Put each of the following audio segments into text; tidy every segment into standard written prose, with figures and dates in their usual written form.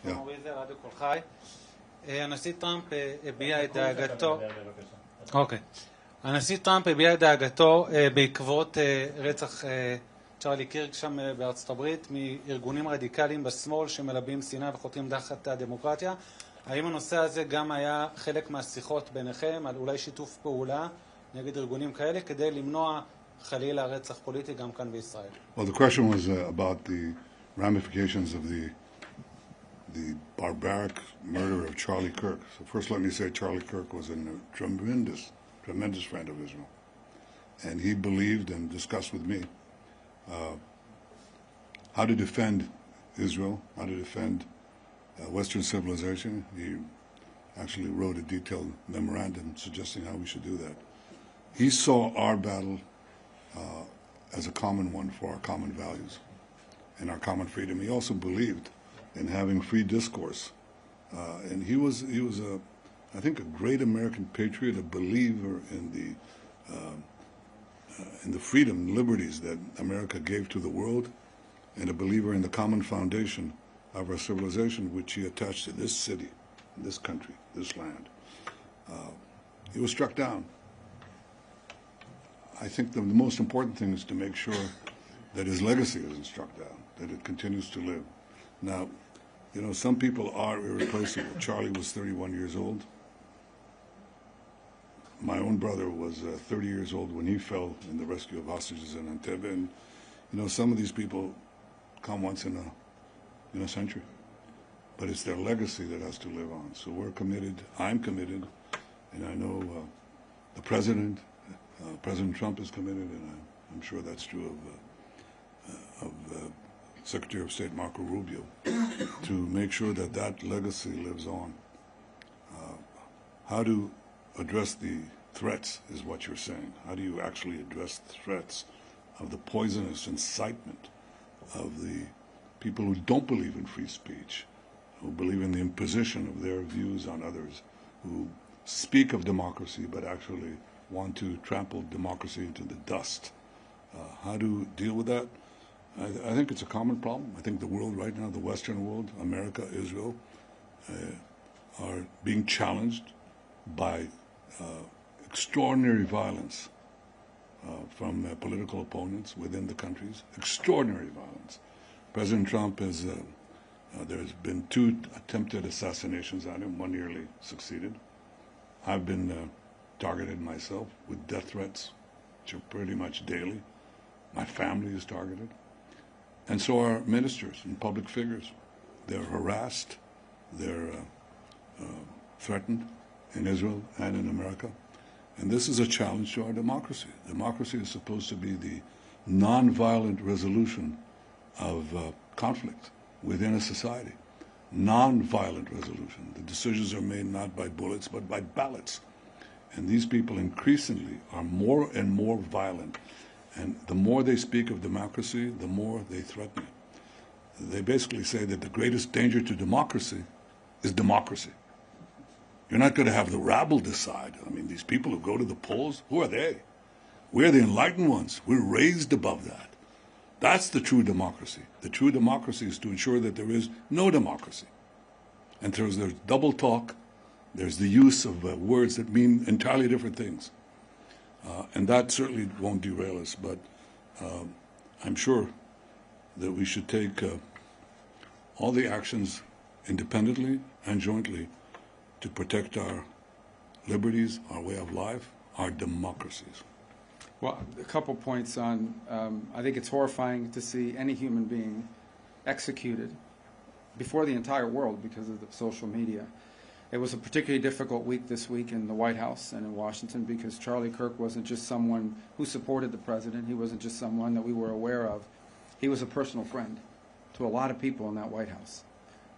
רדיו קול חי. הנשיא טראמפ הביע את דאגתו. אוקיי. הנשיא טראמפ הביע את דאגתו בעקבות רצח צ'רלי קירק שם בארצות הברית מארגונים רדיקליים בשמאל שמלבים שנאה וחותרים תחת הדמוקרטיה. האם הנושא הזה גם היה חלק מהשיחות ביניכם על אולי שיתוף פעולה נגד ארגונים כאלה כדי למנוע חלילה רצח פוליטי גם כאן בישראל? Well, the question was about the ramifications of the barbaric murder of Charlie Kirk. So first let me say Charlie Kirk was a tremendous friend of Israel. And he believed and discussed with me how to defend Israel, how to defend Western civilization. He actually wrote a detailed memorandum suggesting how we should do that. He saw our battle as a common one for our common values and our common freedom. He also believed in having free discourse. And he was I think, a great American patriot, a believer in the freedom and liberties that America gave to the world, and a believer in the common foundation of our civilization, which he attached to this city, this country, this land. He was struck down. I think the most important thing is to make sure that his legacy isn't struck down, that it continues to live. Now, you know, some people are irreplaceable. Charlie was 31 years old. My own brother was 30 years old when he fell in the rescue of hostages in Entebbe. And, you know, some of these people come once in a century. But it's their legacy that has to live on. So we're committed, I'm committed, and I know the President Trump is committed, and I'm sure that's true of Secretary of State Marco Rubio, to make sure that that legacy lives on. How to address the threats is what you're saying. How do you actually address the threats of the poisonous incitement of the people who don't believe in free speech, who believe in the imposition of their views on others, who speak of democracy but actually want to trample democracy into the dust? How to deal with that? I think it's a common problem. I think the world right now, the Western world, America, Israel, are being challenged by extraordinary violence from political opponents within the countries. Extraordinary violence. President Trump has, there's been 2 attempted assassinations on him. One nearly succeeded. I've been targeted myself with death threats, which are pretty much daily. My family is targeted. And so are ministers and public figures. They're harassed. They're threatened in Israel and in America. And this is a challenge to our democracy. Democracy is supposed to be the nonviolent resolution of conflict within a society. Nonviolent resolution. The decisions are made not by bullets, but by ballots. And these people increasingly are more and more violent. And the more they speak of democracy, the more they threaten it. They basically say that the greatest danger to democracy is democracy. You're not going to have the rabble decide. I mean, these people who go to the polls, who are they? We're the enlightened ones. We're raised above that. That's the true democracy. The true democracy is to ensure that there is no democracy. And there's double talk. There's the use of words that mean entirely different things. And that certainly won't derail us, but I'm sure that we should take all the actions independently and jointly to protect our liberties, our way of life, our democracies. Well, a couple points on, I think it's horrifying to see any human being executed before the entire world because of the social media. It was a particularly difficult week this week in the White House and in Washington because Charlie Kirk wasn't just someone who supported the president. He wasn't just someone that we were aware of. He was a personal friend to a lot of people in that White House.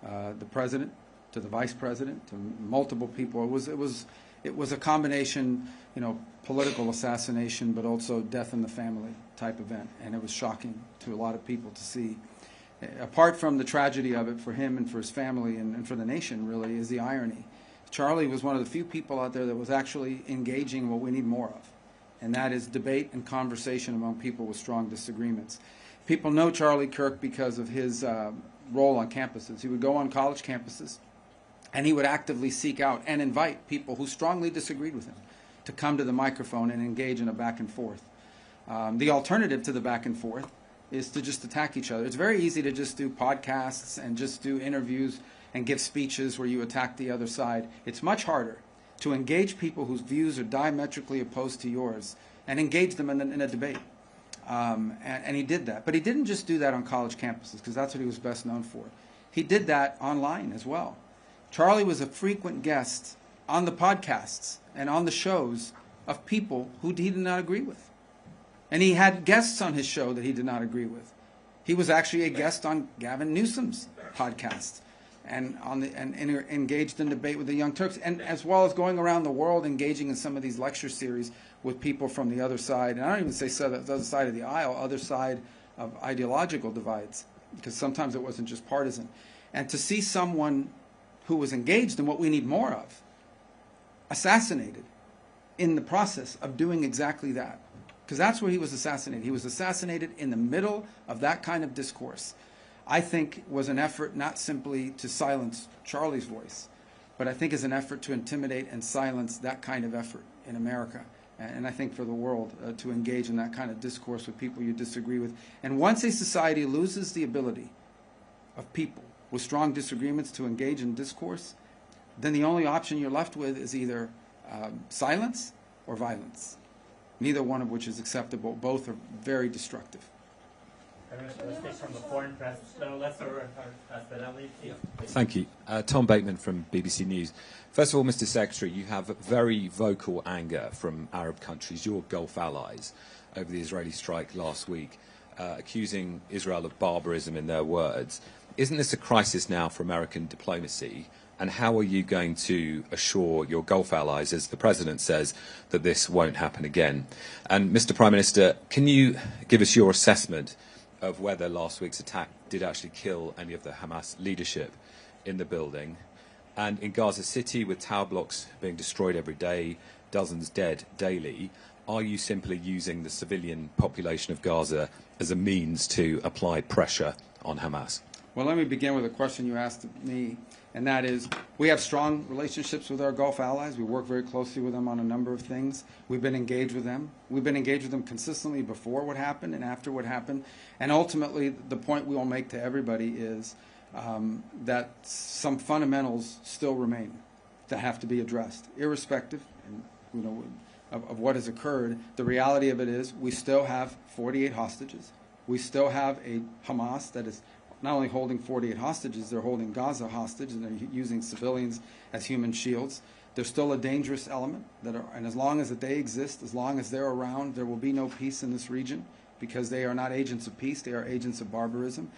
The president, to the vice president, to multiple people. It was a combination, you know, political assassination, but also death in the family type event. And it was shocking to a lot of people to see. Apart from the tragedy of it for him and for his family and for the nation, really, is the irony. Charlie was one of the few people out there that was actually engaging in what we need more of, and that is debate and conversation among people with strong disagreements. People know Charlie Kirk because of his role on campuses. He would go on college campuses, and he would actively seek out and invite people who strongly disagreed with him to come to the microphone and engage in a back and forth. The alternative to the back and forth is to just attack each other. It's very easy to just do podcasts and just do interviews and give speeches where you attack the other side. It's much harder to engage people whose views are diametrically opposed to yours and engage them in a debate. And he did that. But he didn't just do that on college campuses, because that's what he was best known for. He did that online as well. Charlie was a frequent guest on the podcasts and on the shows of people who he did not agree with. And he had guests on his show that he did not agree with. He was actually a guest on Gavin Newsom's podcast and engaged in debate with the Young Turks, and as well as going around the world engaging in some of these lecture series with people from the other side. And I don't even say the other side of the aisle, other side of ideological divides, because sometimes it wasn't just partisan. And to see someone who was engaged in what we need more of assassinated in the process of doing exactly that, because that's where he was assassinated. He was assassinated in the middle of that kind of discourse. I think was an effort not simply to silence Charlie's voice, but I think is an effort to intimidate and silence that kind of effort in America, and I think for the world, to engage in that kind of discourse with people you disagree with. And once a society loses the ability of people with strong disagreements to engage in discourse, then the only option you're left with is either silence or violence, neither one of which is acceptable. Both are very destructive. Let's take from the foreign press. Thank you. Tom Bateman from BBC News. First of all, Mr. Secretary, you have very vocal anger from Arab countries, your Gulf allies, over the Israeli strike last week, accusing Israel of barbarism in their words. Isn't this a crisis now for American diplomacy? And how are you going to assure your Gulf allies, as the President says, that this won't happen again? And Mr. Prime Minister, can you give us your assessment of whether last week's attack did actually kill any of the Hamas leadership in the building? And in Gaza City, with tower blocks being destroyed every day, dozens dead daily, are you simply using the civilian population of Gaza as a means to apply pressure on Hamas? Well, let me begin with a question you asked me, and that is, we have strong relationships with our Gulf allies. We work very closely with them on a number of things. We've been engaged with them. We've been engaged with them consistently before what happened and after what happened. And ultimately, the point we will make to everybody is that some fundamentals still remain that have to be addressed, irrespective of what has occurred. The reality of it is we still have 48 hostages. We still have a Hamas that is not only holding 48 hostages, they're holding Gaza hostage, and they're using civilians as human shields. There's still a dangerous element, and as long as they exist, as long as they're around, there will be no peace in this region, because they are not agents of peace, they are agents of barbarism.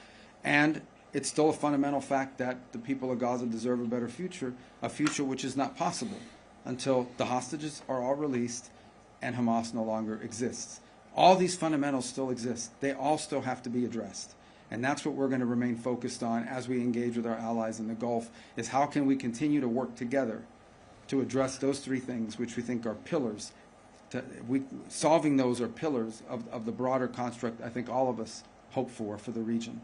And it's still a fundamental fact that the people of Gaza deserve a better future, a future which is not possible until the hostages are all released and Hamas no longer exists. All these fundamentals still exist. They all still have to be addressed. And that's what we're going to remain focused on as we engage with our allies in the Gulf, is how can we continue to work together to address those three things, which we think are pillars. Solving those are pillars of the broader construct I think all of us hope for the region.